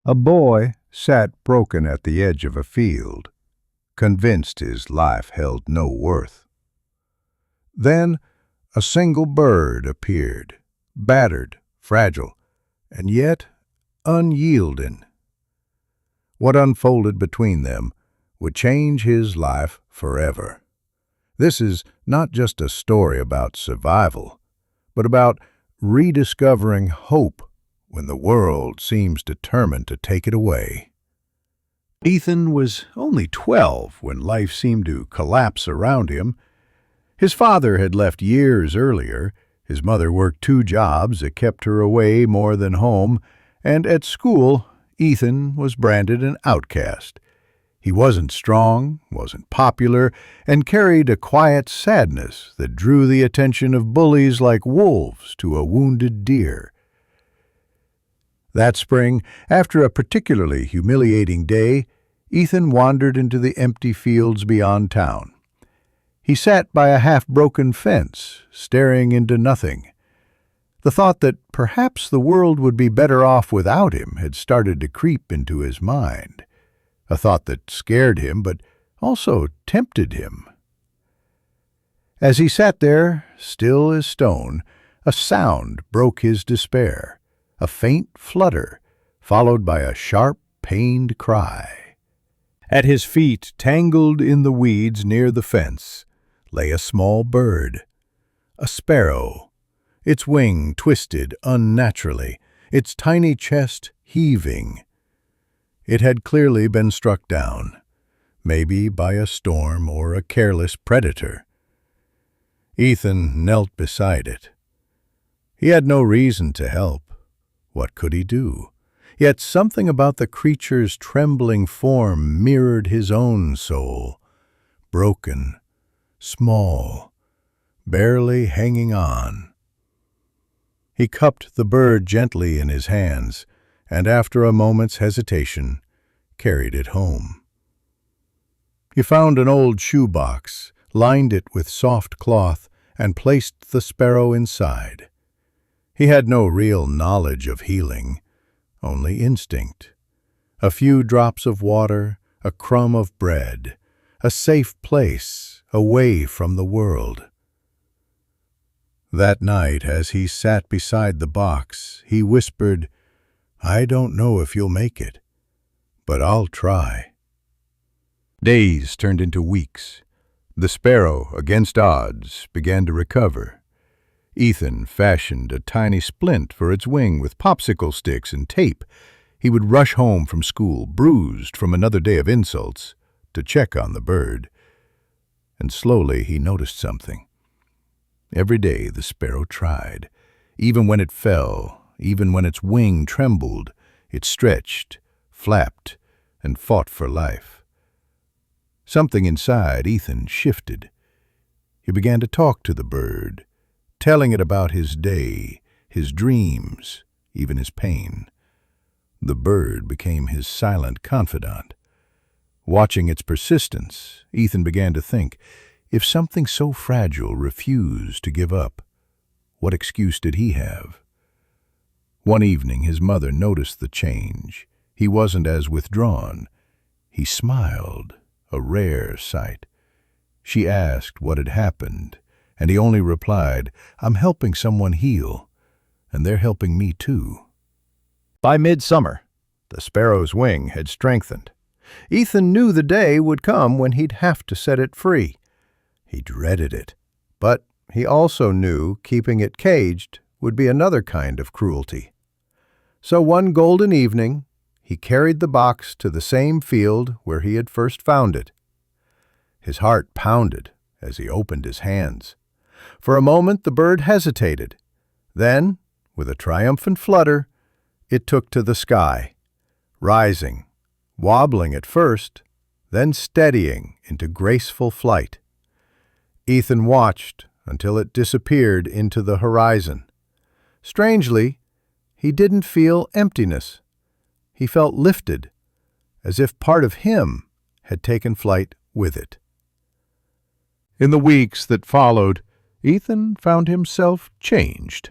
A boy sat broken at the edge of a field, convinced his life held no worth. Then a single bird appeared, battered, fragile, and yet unyielding. What unfolded between them would change his life forever. This is not just a story about survival, but about rediscovering hope when the world seems determined to take it away. Ethan was only 12 when life seemed to collapse around him. His father had left years earlier. His mother worked 2 jobs that kept her away more than home, and at school, Ethan was branded an outcast. He wasn't strong, wasn't popular, and carried a quiet sadness that drew the attention of bullies like wolves to a wounded deer. That spring, after a particularly humiliating day, Ethan wandered into the empty fields beyond town. He sat by a half-broken fence, staring into nothing. The thought that perhaps the world would be better off without him had started to creep into his mind, a thought that scared him but also tempted him. As he sat there, still as stone, a sound broke his despair, a faint flutter, followed by a sharp, pained cry. At his feet, tangled in the weeds near the fence, lay a small bird, a sparrow, its wing twisted unnaturally, its tiny chest heaving. It had clearly been struck down, maybe by a storm or a careless predator. Ethan knelt beside it. He had no reason to help. What could he do? Yet something about the creature's trembling form mirrored his own soul, broken, small, barely hanging on. He cupped the bird gently in his hands, and after a moment's hesitation, carried it home. He found an old shoebox, lined it with soft cloth, and placed the sparrow inside. He had no real knowledge of healing, only instinct. A few drops of water, a crumb of bread, a safe place away from the world. That night, as he sat beside the box, he whispered, "I don't know if you'll make it, but I'll try." Days turned into weeks. The sparrow, against odds, began to recover. Ethan fashioned a tiny splint for its wing with popsicle sticks and tape. He would rush home from school, bruised from another day of insults, to check on the bird. And slowly he noticed something. Every day the sparrow tried. Even when it fell, even when its wing trembled, it stretched, flapped, and fought for life. Something inside Ethan shifted. He began to talk to the bird, telling it about his day, his dreams, even his pain. The bird became his silent confidant. Watching its persistence, Ethan began to think, if something so fragile refused to give up, what excuse did he have? One evening his mother noticed the change. He wasn't as withdrawn. He smiled, a rare sight. She asked what had happened, and he only replied, "I'm helping someone heal, and they're helping me too." By midsummer, the sparrow's wing had strengthened. Ethan knew the day would come when he'd have to set it free. He dreaded it, but he also knew keeping it caged would be another kind of cruelty. So one golden evening, he carried the box to the same field where he had first found it. His heart pounded as he opened his hands. For a moment the bird hesitated. Then, with a triumphant flutter, it took to the sky, rising, wobbling at first, then steadying into graceful flight. Ethan watched until it disappeared into the horizon. Strangely, he didn't feel emptiness. He felt lifted, as if part of him had taken flight with it. In the weeks that followed, Ethan found himself changed.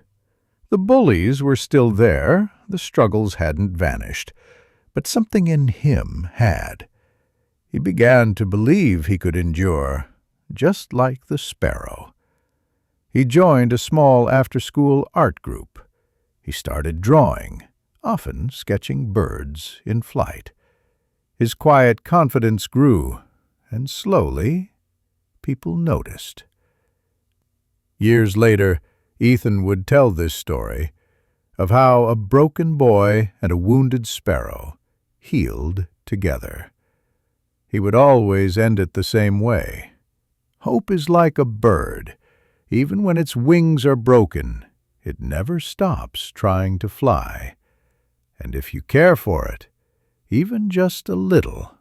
The bullies were still there, the struggles hadn't vanished, but something in him had. He began to believe he could endure, just like the sparrow. He joined a small after-school art group. He started drawing, often sketching birds in flight. His quiet confidence grew, and slowly, people noticed. Years later, Ethan would tell this story of how a broken boy and a wounded sparrow healed together. He would always end it the same way. Hope is like a bird. Even when its wings are broken, it never stops trying to fly. And if you care for it, even just a little,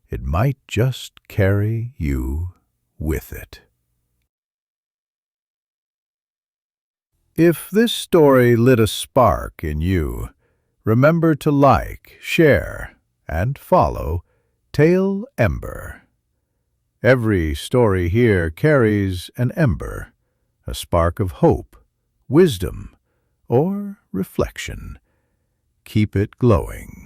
it might just carry you with it. If this story lit a spark in you, remember to like, share, and follow Tale Ember. Every story here carries an ember, a spark of hope, wisdom, or reflection. Keep it glowing.